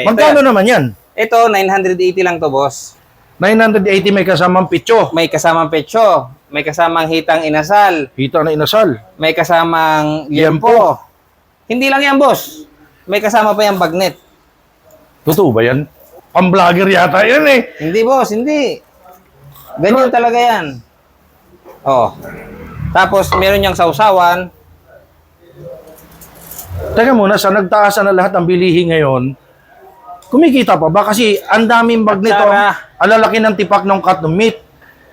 Magkano naman yan? Ito, 980 lang to, boss. 980 may kasamang pitso. May kasamang petso, may kasamang hitang inasal, Hita na inasal. may kasamang Liempo. liempo. Hindi lang yan, boss. May kasama pa yung bagnet. Totoo ba yan? Pang-vlogger yata yan eh. Hindi, boss, hindi. Ganyan talaga yan. Oh. Tapos, meron niyang sausawan. Teka muna, sa nagtaasan na lahat ng bilihin ngayon, kumikita pa ba? Kasi ang daming bag nito. Atsara. Alalaki ng tipak ng cut ng meat.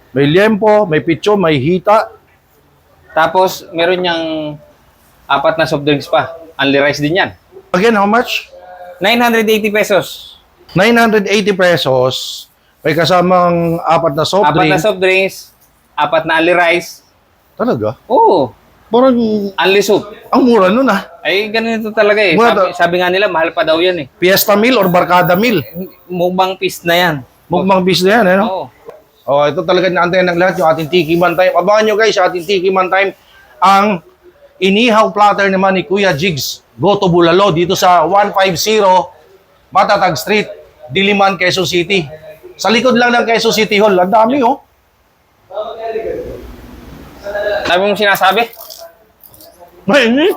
May liempo, may pitso, may hita. Tapos, meron niyang 4 na soft drinks pa. Only rice din yan. Again, how much? 980 pesos. 980 pesos. May kasamang 4 na soft 4 na drink. soft drinks, 4 na only rice. Talaga? Oo. Parang Only soup. ang mura nun ah. Ay, ganito talaga eh. Mura Sabi nga nila, mahal pa daw yan eh. Fiesta meal or barkada meal? Mukbang piece na yan. Mukbang bis na yan, eh, no? Oo. Oh, ito talaga naantayin ng lahat yung ating Tiki Man Time. Abangan nyo guys, sa ating Tiki Man Time, ang inihaw platter naman ni Kuya Jigs Goto Bulalo dito sa 150 Matatag Street, Diliman, Quezon City. Sa likod lang ng Quezon City Hall. Ang dami oh. Sabi mong sinasabi? Mainit.